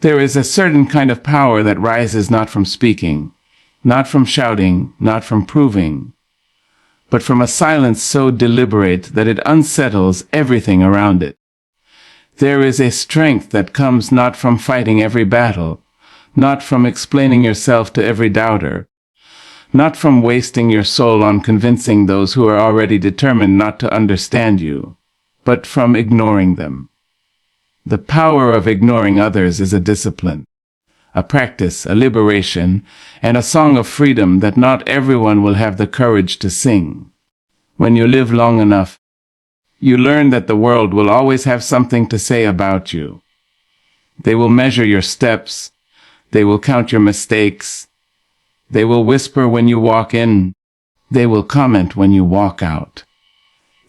There is a certain kind of power that rises not from speaking, not from shouting, not from proving, but from a silence so deliberate that it unsettles everything around it. There is a strength that comes not from fighting every battle, not from explaining yourself to every doubter, not from wasting your soul on convincing those who are already determined not to understand you, but from ignoring them. The power of ignoring others is a discipline, a practice, a liberation, and a song of freedom that not everyone will have the courage to sing. When you live long enough, you learn that the world will always have something to say about you. They will measure your steps. They will count your mistakes. They will whisper when you walk in. They will comment when you walk out.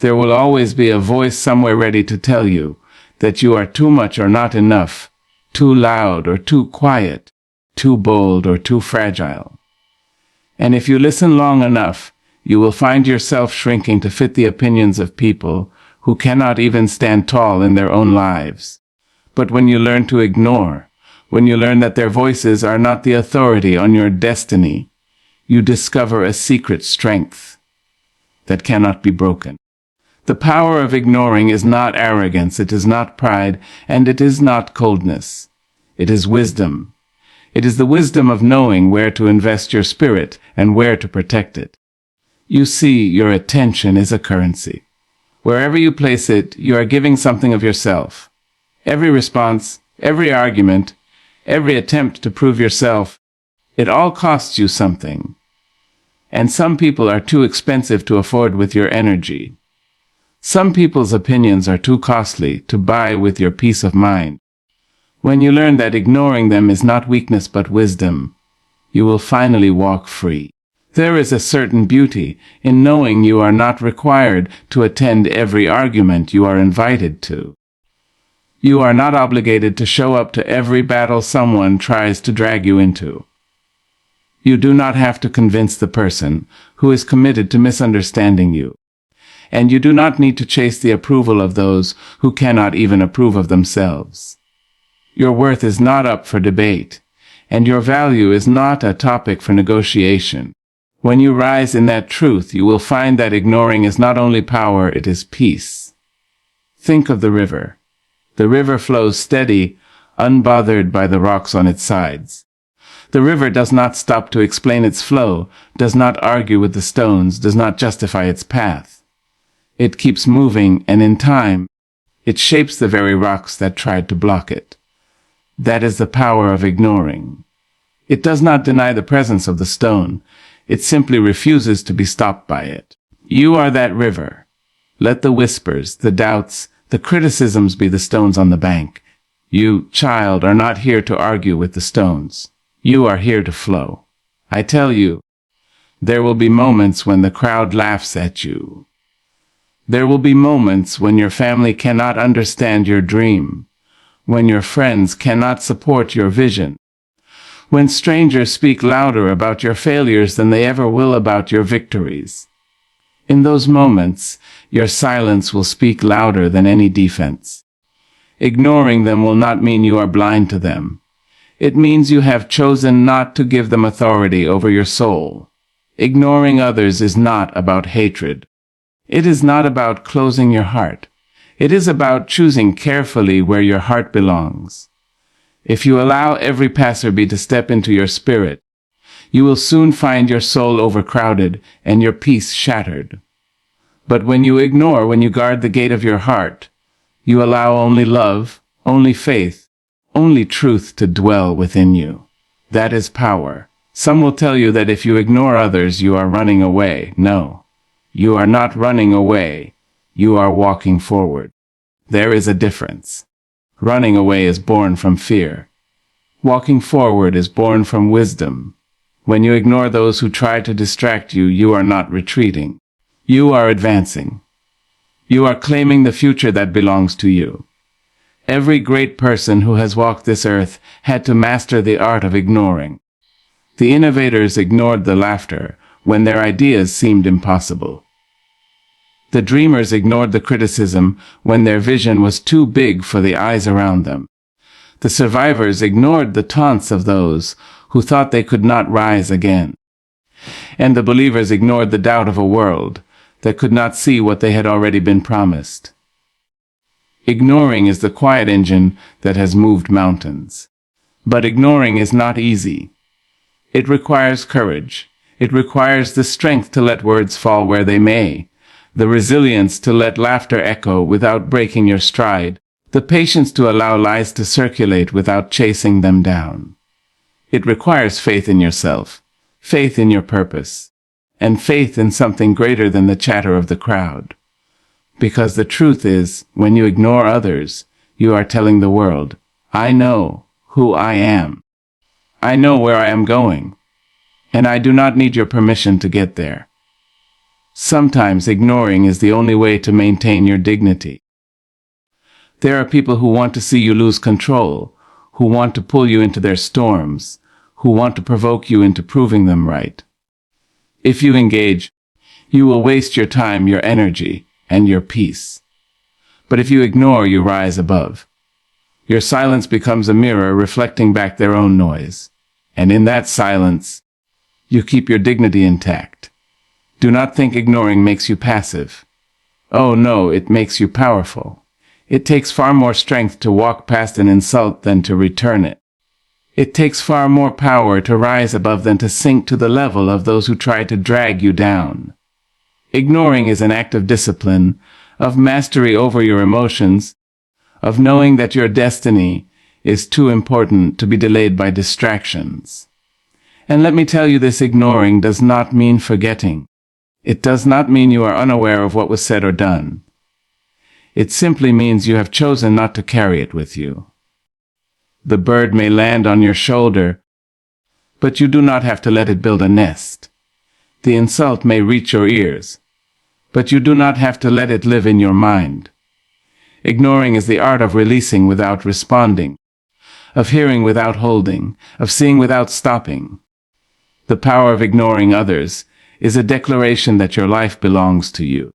There will always be a voice somewhere ready to tell you that you are too much or not enough, too loud or too quiet, too bold or too fragile. And if you listen long enough, you will find yourself shrinking to fit the opinions of people who cannot even stand tall in their own lives. But when you learn to ignore, when you learn that their voices are not the authority on your destiny, you discover a secret strength that cannot be broken. The power of ignoring is not arrogance, it is not pride, and it is not coldness. It is wisdom. It is the wisdom of knowing where to invest your spirit and where to protect it. You see, your attention is a currency. Wherever you place it, you are giving something of yourself. Every response, every argument, every attempt to prove yourself, it all costs you something. And some people are too expensive to afford with your energy. Some people's opinions are too costly to buy with your peace of mind. When you learn that ignoring them is not weakness but wisdom, you will finally walk free. There is a certain beauty in knowing you are not required to attend every argument you are invited to. You are not obligated to show up to every battle someone tries to drag you into. You do not have to convince the person who is committed to misunderstanding you. And you do not need to chase the approval of those who cannot even approve of themselves. Your worth is not up for debate, and your value is not a topic for negotiation. When you rise in that truth, you will find that ignoring is not only power, it is peace. Think of the river. The river flows steady, unbothered by the rocks on its sides. The river does not stop to explain its flow, does not argue with the stones, does not justify its path. It keeps moving, and in time, it shapes the very rocks that tried to block it. That is the power of ignoring. It does not deny the presence of the stone. It simply refuses to be stopped by it. You are that river. Let the whispers, the doubts, the criticisms be the stones on the bank. You, child, are not here to argue with the stones. You are here to flow. I tell you, there will be moments when the crowd laughs at you. There will be moments when your family cannot understand your dream, when your friends cannot support your vision, when strangers speak louder about your failures than they ever will about your victories. In those moments, your silence will speak louder than any defense. Ignoring them will not mean you are blind to them. It means you have chosen not to give them authority over your soul. Ignoring others is not about hatred. It is not about closing your heart. It is about choosing carefully where your heart belongs. If you allow every passerby to step into your spirit, you will soon find your soul overcrowded and your peace shattered. But when you ignore, when you guard the gate of your heart, you allow only love, only faith, only truth to dwell within you. That is power. Some will tell you that if you ignore others, you are running away. No. You are not running away. You are walking forward. There is a difference. Running away is born from fear. Walking forward is born from wisdom. When you ignore those who try to distract you, you are not retreating. You are advancing. You are claiming the future that belongs to you. Every great person who has walked this earth had to master the art of ignoring. The innovators ignored the laughter when their ideas seemed impossible. The dreamers ignored the criticism when their vision was too big for the eyes around them. The survivors ignored the taunts of those who thought they could not rise again. And the believers ignored the doubt of a world that could not see what they had already been promised. Ignoring is the quiet engine that has moved mountains. But ignoring is not easy. It requires courage. It requires the strength to let words fall where they may, the resilience to let laughter echo without breaking your stride, the patience to allow lies to circulate without chasing them down. It requires faith in yourself, faith in your purpose, and faith in something greater than the chatter of the crowd. Because the truth is, when you ignore others, you are telling the world, I know who I am. I know where I am going, and I do not need your permission to get there. Sometimes ignoring is the only way to maintain your dignity. There are people who want to see you lose control, who want to pull you into their storms, who want to provoke you into proving them right. If you engage, you will waste your time, your energy, and your peace. But if you ignore, you rise above. Your silence becomes a mirror reflecting back their own noise. And in that silence, you keep your dignity intact. Do not think ignoring makes you passive. Oh no, it makes you powerful. It takes far more strength to walk past an insult than to return it. It takes far more power to rise above than to sink to the level of those who try to drag you down. Ignoring is an act of discipline, of mastery over your emotions, of knowing that your destiny is too important to be delayed by distractions. And let me tell you, this ignoring does not mean forgetting. It does not mean you are unaware of what was said or done. It simply means you have chosen not to carry it with you. The bird may land on your shoulder, but you do not have to let it build a nest. The insult may reach your ears, but you do not have to let it live in your mind. Ignoring is the art of releasing without responding, of hearing without holding, of seeing without stopping. The power of ignoring others is a declaration that your life belongs to you,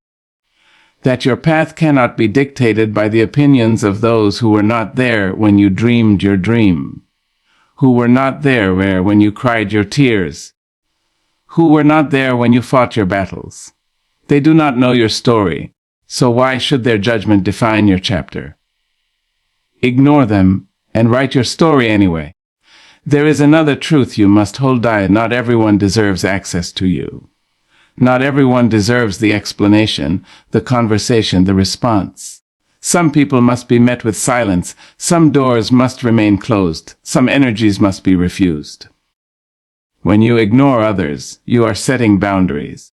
that your path cannot be dictated by the opinions of those who were not there when you dreamed your dream, who were not there when you cried your tears, who were not there when you fought your battles. They do not know your story, so why should their judgment define your chapter? Ignore them and write your story anyway. There is another truth you must hold tight. Not everyone deserves access to you. Not everyone deserves the explanation, the conversation, the response. Some people must be met with silence. Some doors must remain closed. Some energies must be refused. When you ignore others, you are setting boundaries.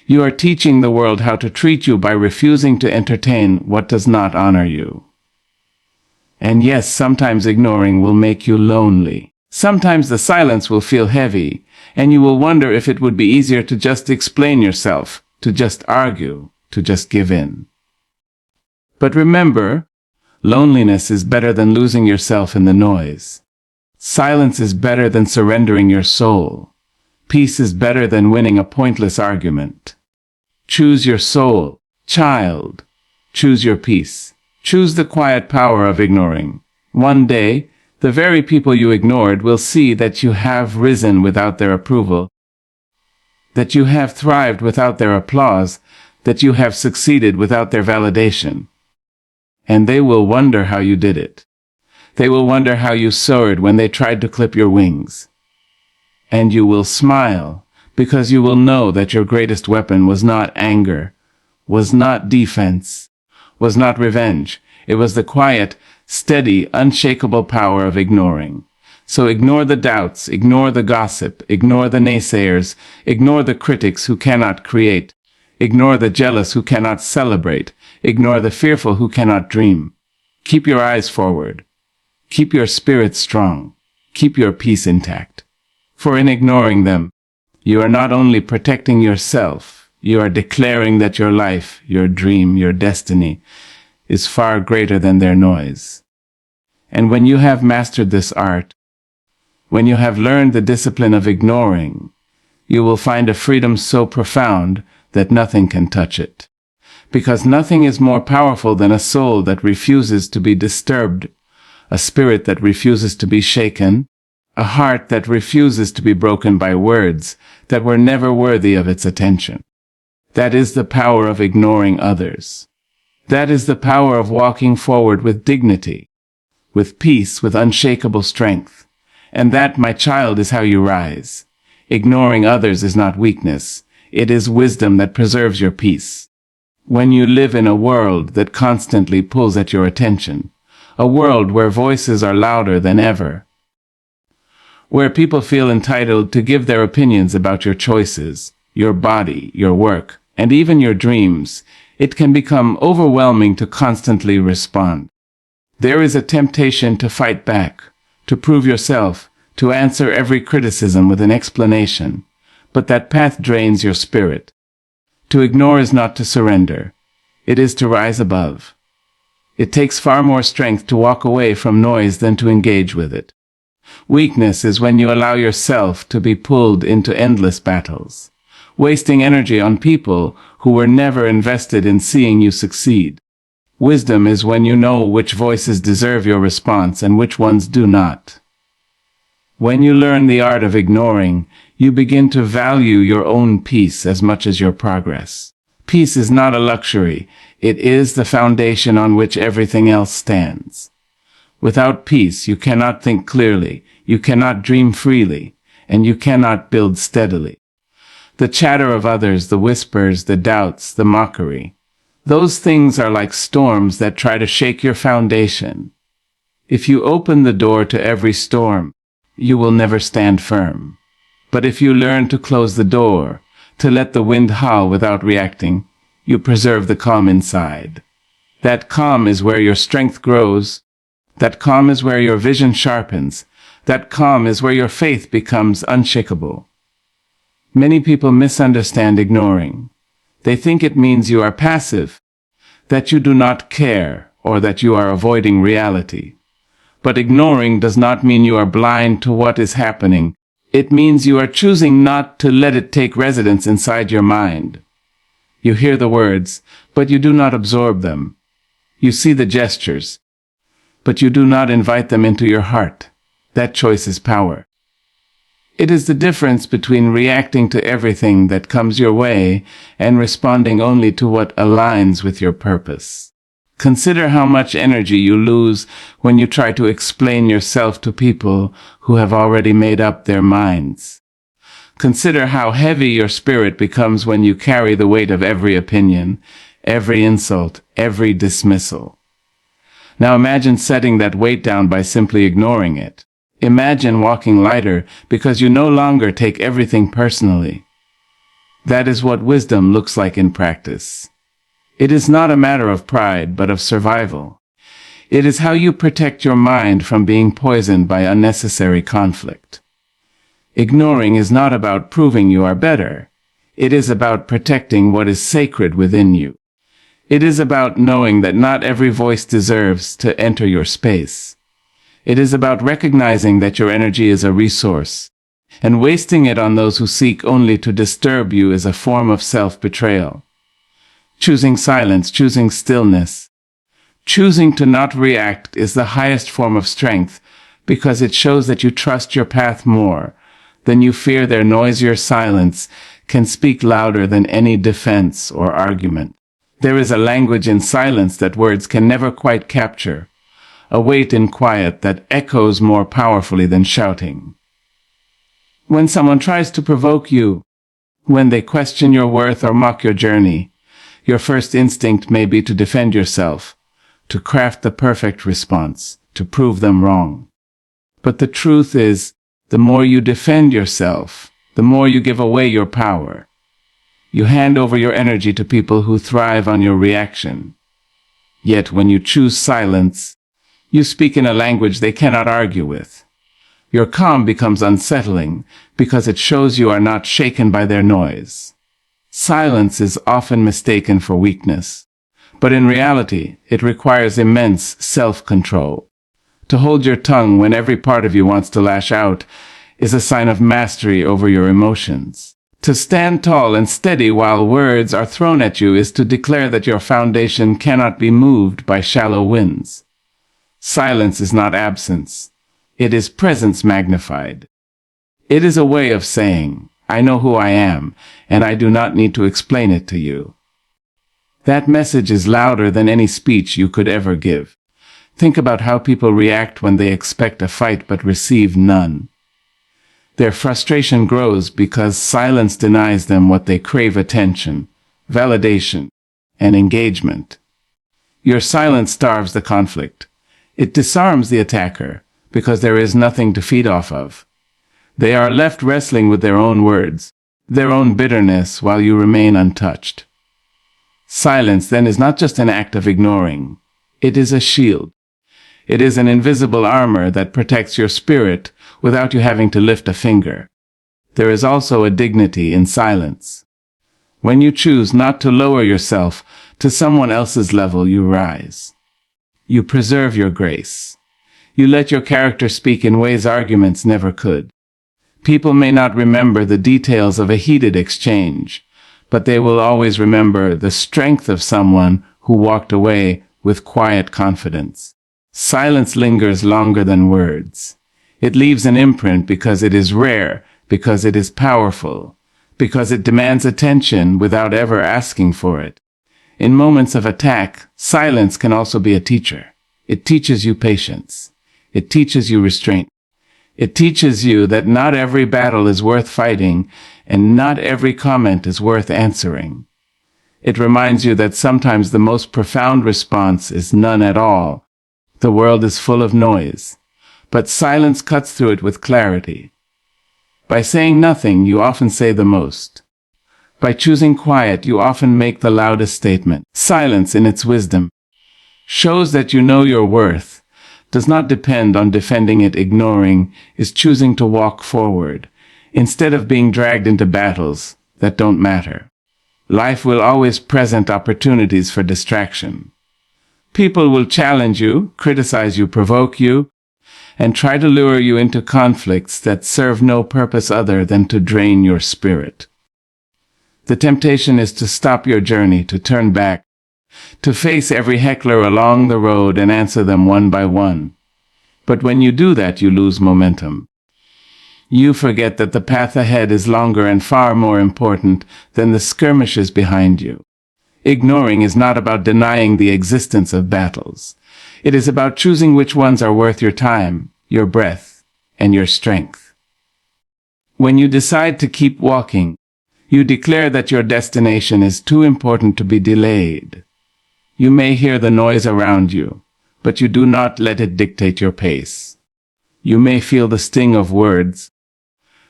You are teaching the world how to treat you by refusing to entertain what does not honor you. And yes, sometimes ignoring will make you lonely. Sometimes the silence will feel heavy, and you will wonder if it would be easier to just explain yourself, to just argue, to just give in. But remember, loneliness is better than losing yourself in the noise. Silence is better than surrendering your soul. Peace is better than winning a pointless argument. Choose your soul, child. Choose your peace. Choose the quiet power of ignoring. One day, the very people you ignored will see that you have risen without their approval, that you have thrived without their applause, that you have succeeded without their validation. And they will wonder how you did it. They will wonder how you soared when they tried to clip your wings. And you will smile, because you will know that your greatest weapon was not anger, was not defense, was not revenge. It was the quiet, steady, unshakable power of ignoring. So ignore the doubts, ignore the gossip, ignore the naysayers, ignore the critics who cannot create, ignore the jealous who cannot celebrate, ignore the fearful who cannot dream. Keep your eyes forward. Keep your spirit strong. Keep your peace intact. For in ignoring them, you are not only protecting yourself, you are declaring that your life, your dream, your destiny is far greater than their noise. And when you have mastered this art, when you have learned the discipline of ignoring, you will find a freedom so profound that nothing can touch it. Because nothing is more powerful than a soul that refuses to be disturbed, a spirit that refuses to be shaken, a heart that refuses to be broken by words that were never worthy of its attention. That is the power of ignoring others. That is the power of walking forward with dignity, with peace, with unshakable strength. And that, my child, is how you rise. Ignoring others is not weakness. It is wisdom that preserves your peace. When you live in a world that constantly pulls at your attention, a world where voices are louder than ever, where people feel entitled to give their opinions about your choices, your body, your work, and even your dreams, it can become overwhelming to constantly respond. There is a temptation to fight back, to prove yourself, to answer every criticism with an explanation, but that path drains your spirit. To ignore is not to surrender. It is to rise above. It takes far more strength to walk away from noise than to engage with it. Weakness is when you allow yourself to be pulled into endless battles, wasting energy on people who were never invested in seeing you succeed. Wisdom is when you know which voices deserve your response and which ones do not. When you learn the art of ignoring, you begin to value your own peace as much as your progress. Peace is not a luxury. It is the foundation on which everything else stands. Without peace, you cannot think clearly, you cannot dream freely, and you cannot build steadily. The chatter of others, the whispers, the doubts, the mockery, those things are like storms that try to shake your foundation. If you open the door to every storm, you will never stand firm. But if you learn to close the door, to let the wind howl without reacting, you preserve the calm inside. That calm is where your strength grows. That calm is where your vision sharpens. That calm is where your faith becomes unshakable. Many people misunderstand ignoring. They think it means you are passive, that you do not care, or that you are avoiding reality. But ignoring does not mean you are blind to what is happening. It means you are choosing not to let it take residence inside your mind. You hear the words, but you do not absorb them. You see the gestures, but you do not invite them into your heart. That choice is power. It is the difference between reacting to everything that comes your way and responding only to what aligns with your purpose. Consider how much energy you lose when you try to explain yourself to people who have already made up their minds. Consider how heavy your spirit becomes when you carry the weight of every opinion, every insult, every dismissal. Now imagine setting that weight down by simply ignoring it. Imagine walking lighter because you no longer take everything personally. That is what wisdom looks like in practice. It is not a matter of pride, but of survival. It is how you protect your mind from being poisoned by unnecessary conflict. Ignoring is not about proving you are better. It is about protecting what is sacred within you. It is about knowing that not every voice deserves to enter your space. It is about recognizing that your energy is a resource, and wasting it on those who seek only to disturb you is a form of self-betrayal. Choosing silence, choosing stillness, choosing to not react is the highest form of strength because it shows that you trust your path more than you fear their noisier silence can speak louder than any defense or argument. There is a language in silence that words can never quite capture, a weight in quiet that echoes more powerfully than shouting. When someone tries to provoke you, when they question your worth or mock your journey, your first instinct may be to defend yourself, to craft the perfect response, to prove them wrong. But the truth is, the more you defend yourself, the more you give away your power. You hand over your energy to people who thrive on your reaction. Yet when you choose silence, you speak in a language they cannot argue with. Your calm becomes unsettling because it shows you are not shaken by their noise. Silence is often mistaken for weakness, but in reality, it requires immense self-control. To hold your tongue when every part of you wants to lash out is a sign of mastery over your emotions. To stand tall and steady while words are thrown at you is to declare that your foundation cannot be moved by shallow winds. Silence is not absence. It is presence magnified. It is a way of saying, I know who I am, and I do not need to explain it to you. That message is louder than any speech you could ever give. Think about how people react when they expect a fight but receive none. Their frustration grows because silence denies them what they crave: attention, validation, and engagement. Your silence starves the conflict. It disarms the attacker because there is nothing to feed off of. They are left wrestling with their own words, their own bitterness, while you remain untouched. Silence then is not just an act of ignoring. It is a shield. It is an invisible armor that protects your spirit without you having to lift a finger. There is also a dignity in silence. When you choose not to lower yourself to someone else's level, you rise. You preserve your grace. You let your character speak in ways arguments never could. People may not remember the details of a heated exchange, but they will always remember the strength of someone who walked away with quiet confidence. Silence lingers longer than words. It leaves an imprint because it is rare, because it is powerful, because it demands attention without ever asking for it. In moments of attack, silence can also be a teacher. It teaches you patience. It teaches you restraint. It teaches you that not every battle is worth fighting, and not every comment is worth answering. It reminds you that sometimes the most profound response is none at all. The world is full of noise, but silence cuts through it with clarity. By saying nothing, you often say the most. By choosing quiet, you often make the loudest statement. Silence, in its wisdom, shows that you know your worth, does not depend on defending it. Ignoring is choosing to walk forward, instead of being dragged into battles that don't matter. Life will always present opportunities for distraction. People will challenge you, criticize you, provoke you, and try to lure you into conflicts that serve no purpose other than to drain your spirit. The temptation is to stop your journey, to turn back, to face every heckler along the road and answer them one by one. But when you do that, you lose momentum. You forget that the path ahead is longer and far more important than the skirmishes behind you. Ignoring is not about denying the existence of battles. It is about choosing which ones are worth your time, your breath, and your strength. When you decide to keep walking, you declare that your destination is too important to be delayed. You may hear the noise around you, but you do not let it dictate your pace. You may feel the sting of words,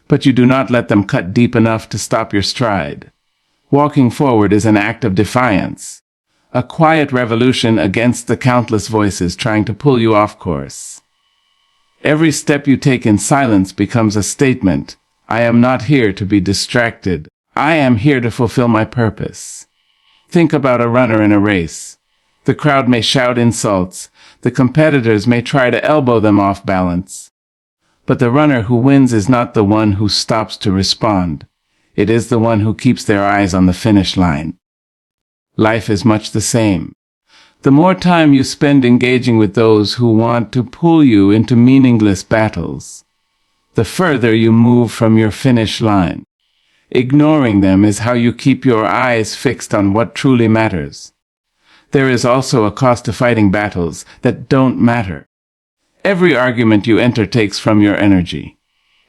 but you do not let them cut deep enough to stop your stride. Walking forward is an act of defiance, a quiet revolution against the countless voices trying to pull you off course. Every step you take in silence becomes a statement. I am not here to be distracted. I am here to fulfill my purpose. Think about a runner in a race. The crowd may shout insults. The competitors may try to elbow them off balance. But the runner who wins is not the one who stops to respond. It is the one who keeps their eyes on the finish line. Life is much the same. The more time you spend engaging with those who want to pull you into meaningless battles, the further you move from your finish line. Ignoring them is how you keep your eyes fixed on what truly matters. There is also a cost to fighting battles that don't matter. Every argument you enter takes from your energy.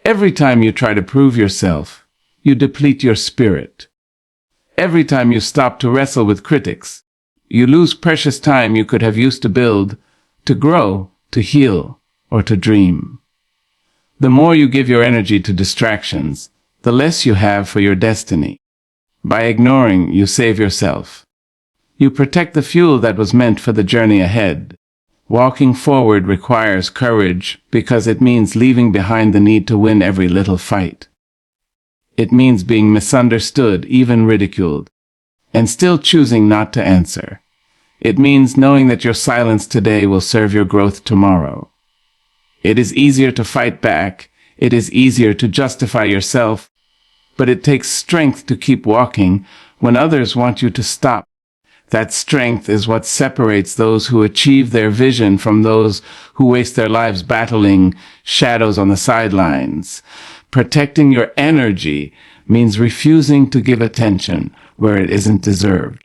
Every time you try to prove yourself, you deplete your spirit. Every time you stop to wrestle with critics, you lose precious time you could have used to build, to grow, to heal, or to dream. The more you give your energy to distractions, the less you have for your destiny. By ignoring, you save yourself. You protect the fuel that was meant for the journey ahead. Walking forward requires courage because it means leaving behind the need to win every little fight. It means being misunderstood, even ridiculed, and still choosing not to answer. It means knowing that your silence today will serve your growth tomorrow. It is easier to fight back. It is easier to justify yourself, but it takes strength to keep walking when others want you to stop. That strength is what separates those who achieve their vision from those who waste their lives battling shadows on the sidelines. Protecting your energy means refusing to give attention where it isn't deserved.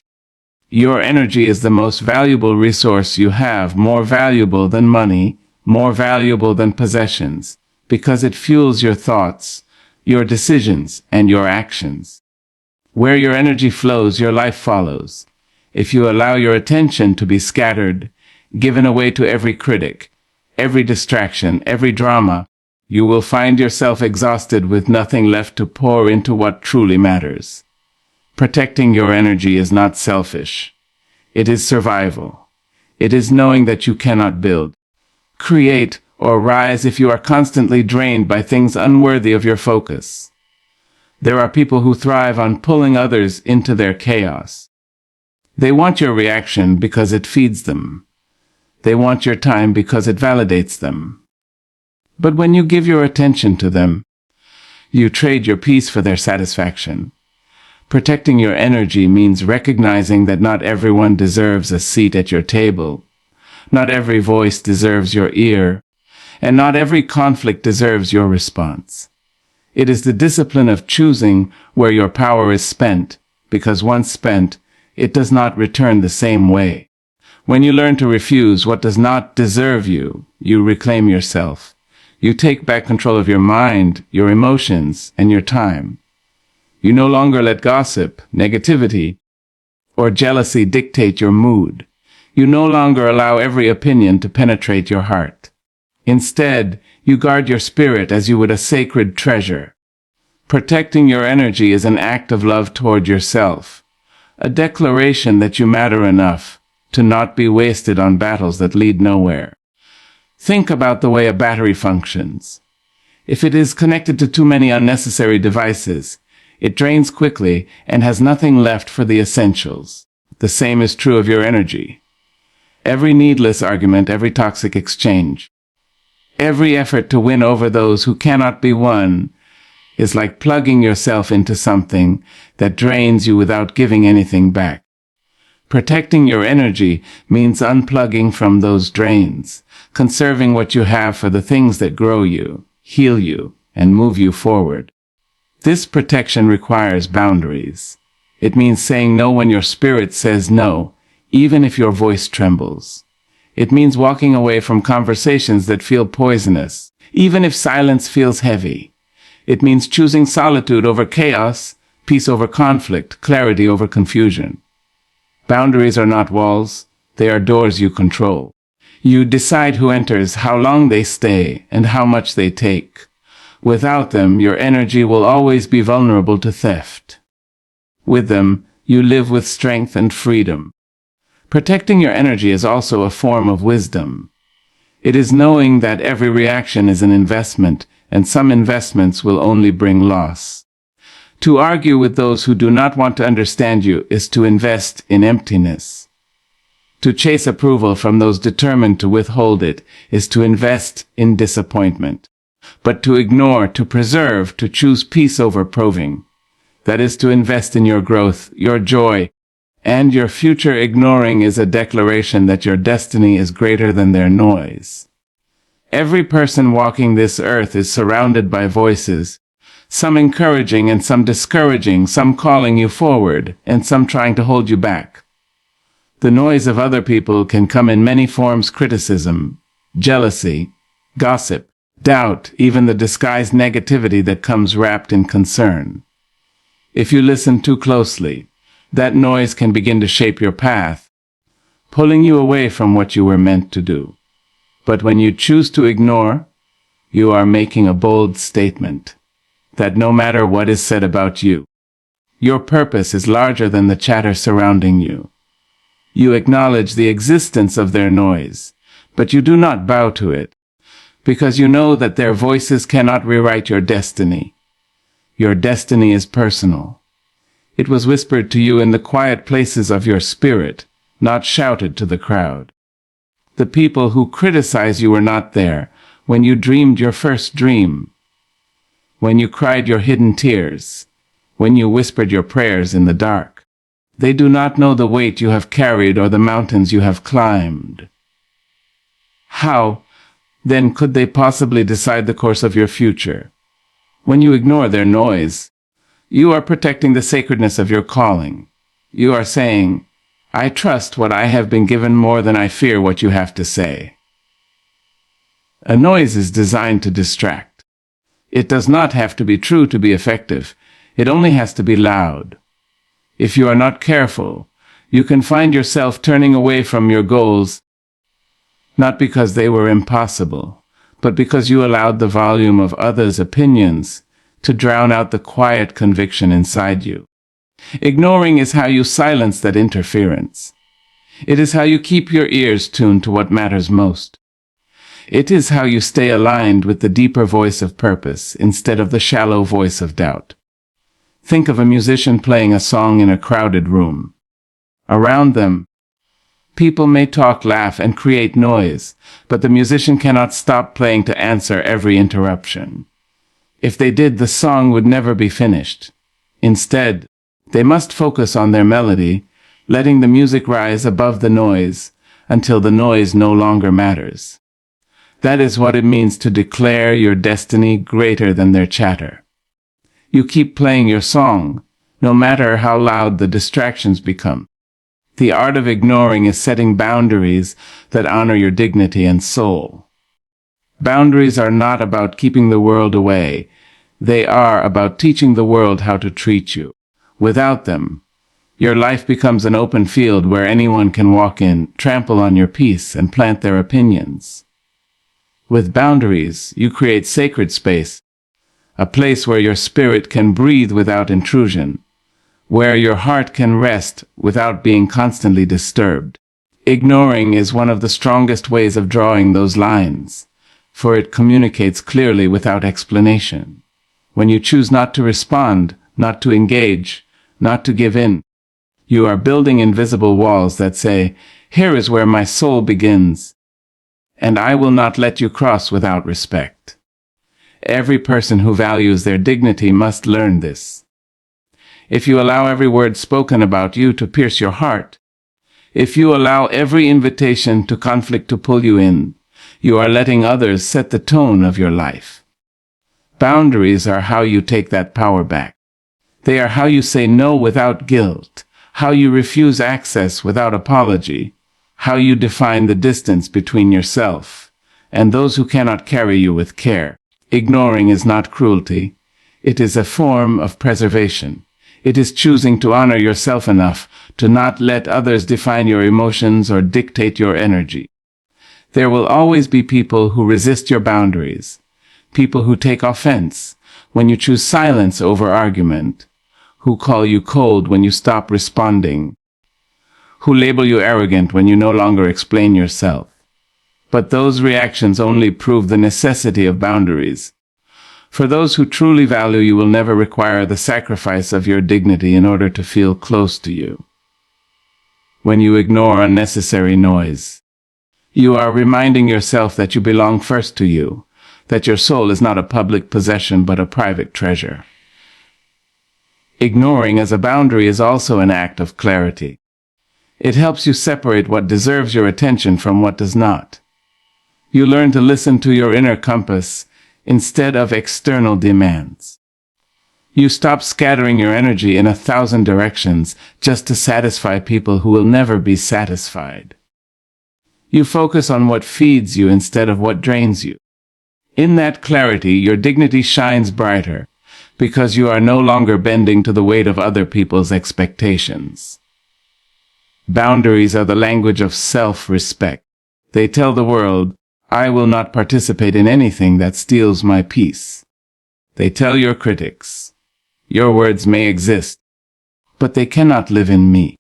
Your energy is the most valuable resource you have, more valuable than money, more valuable than possessions, because it fuels your thoughts, your decisions, and your actions. Where your energy flows, your life follows. If you allow your attention to be scattered, given away to every critic, every distraction, every drama, you will find yourself exhausted with nothing left to pour into what truly matters. Protecting your energy is not selfish. It is survival. It is knowing that you cannot build, create, or rise if you are constantly drained by things unworthy of your focus. There are people who thrive on pulling others into their chaos. They want your reaction because it feeds them. They want your time because it validates them. But when you give your attention to them, you trade your peace for their satisfaction. Protecting your energy means recognizing that not everyone deserves a seat at your table. Not every voice deserves your ear, and not every conflict deserves your response. It is the discipline of choosing where your power is spent, because once spent, it does not return the same way. When you learn to refuse what does not deserve you, you reclaim yourself. You take back control of your mind, your emotions, and your time. You no longer let gossip, negativity, or jealousy dictate your mood. You no longer allow every opinion to penetrate your heart. Instead, you guard your spirit as you would a sacred treasure. Protecting your energy is an act of love toward yourself, a declaration that you matter enough to not be wasted on battles that lead nowhere. Think about the way a battery functions. If it is connected to too many unnecessary devices, it drains quickly and has nothing left for the essentials. The same is true of your energy. Every needless argument, every toxic exchange, every effort to win over those who cannot be won is like plugging yourself into something that drains you without giving anything back. Protecting your energy means unplugging from those drains, conserving what you have for the things that grow you, heal you, and move you forward. This protection requires boundaries. It means saying no when your spirit says no, even if your voice trembles. It means walking away from conversations that feel poisonous, even if silence feels heavy. It means choosing solitude over chaos, peace over conflict, clarity over confusion. Boundaries are not walls, they are doors you control. You decide who enters, how long they stay, and how much they take. Without them, your energy will always be vulnerable to theft. With them, you live with strength and freedom. Protecting your energy is also a form of wisdom. It is knowing that every reaction is an investment, and some investments will only bring loss. To argue with those who do not want to understand you is to invest in emptiness. To chase approval from those determined to withhold it is to invest in disappointment. But to ignore, to preserve, to choose peace over proving, that is to invest in your growth, your joy, and your future. Ignoring is a declaration that your destiny is greater than their noise. Every person walking this earth is surrounded by voices, some encouraging and some discouraging, some calling you forward, and some trying to hold you back. The noise of other people can come in many forms: criticism, jealousy, gossip, doubt, even the disguised negativity that comes wrapped in concern. If you listen too closely, that noise can begin to shape your path, pulling you away from what you were meant to do. But when you choose to ignore, you are making a bold statement that no matter what is said about you, your purpose is larger than the chatter surrounding you. You acknowledge the existence of their noise, but you do not bow to it, because you know that their voices cannot rewrite your destiny. Your destiny is personal. It was whispered to you in the quiet places of your spirit, not shouted to the crowd. The people who criticize you were not there when you dreamed your first dream, when you cried your hidden tears, when you whispered your prayers in the dark. They do not know the weight you have carried or the mountains you have climbed. How, then, could they possibly decide the course of your future? When you ignore their noise, you are protecting the sacredness of your calling. You are saying, I trust what I have been given more than I fear what you have to say. A noise is designed to distract. It does not have to be true to be effective. It only has to be loud. If you are not careful, you can find yourself turning away from your goals, not because they were impossible, but because you allowed the volume of others' opinions to drown out the quiet conviction inside you. Ignoring is how you silence that interference. It is how you keep your ears tuned to what matters most. It is how you stay aligned with the deeper voice of purpose instead of the shallow voice of doubt. Think of a musician playing a song in a crowded room. Around them, people may talk, laugh, and create noise, but the musician cannot stop playing to answer every interruption. If they did, the song would never be finished. Instead, they must focus on their melody, letting the music rise above the noise until the noise no longer matters. That is what it means to declare your destiny greater than their chatter. You keep playing your song, no matter how loud the distractions become. The art of ignoring is setting boundaries that honor your dignity and soul. Boundaries are not about keeping the world away. They are about teaching the world how to treat you. Without them, your life becomes an open field where anyone can walk in, trample on your peace, and plant their opinions. With boundaries, you create sacred space, a place where your spirit can breathe without intrusion, where your heart can rest without being constantly disturbed. Ignoring is one of the strongest ways of drawing those lines, for it communicates clearly without explanation. When you choose not to respond, not to engage, not to give in, you are building invisible walls that say, here is where my soul begins, and I will not let you cross without respect. Every person who values their dignity must learn this. If you allow every word spoken about you to pierce your heart, if you allow every invitation to conflict to pull you in, you are letting others set the tone of your life. Boundaries are how you take that power back. They are how you say no without guilt, how you refuse access without apology, how you define the distance between yourself and those who cannot carry you with care. Ignoring is not cruelty. It is a form of preservation. It is choosing to honor yourself enough to not let others define your emotions or dictate your energy. There will always be people who resist your boundaries, people who take offense when you choose silence over argument, who call you cold when you stop responding, who label you arrogant when you no longer explain yourself. But those reactions only prove the necessity of boundaries. For those who truly value you will never require the sacrifice of your dignity in order to feel close to you. When you ignore unnecessary noise, you are reminding yourself that you belong first to you, that your soul is not a public possession but a private treasure. Ignoring as a boundary is also an act of clarity. It helps you separate what deserves your attention from what does not. You learn to listen to your inner compass instead of external demands. You stop scattering your energy in 1,000 directions just to satisfy people who will never be satisfied. You focus on what feeds you instead of what drains you. In that clarity, your dignity shines brighter because you are no longer bending to the weight of other people's expectations. Boundaries are the language of self-respect. They tell the world, I will not participate in anything that steals my peace. They tell your critics, your words may exist, but they cannot live in me.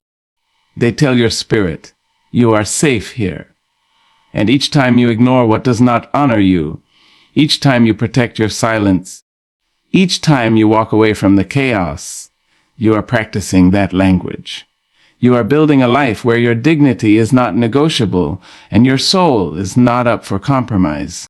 They tell your spirit, you are safe here. And each time you ignore what does not honor you, each time you protect your silence, each time you walk away from the chaos, you are practicing that language. You are building a life where your dignity is not negotiable and your soul is not up for compromise.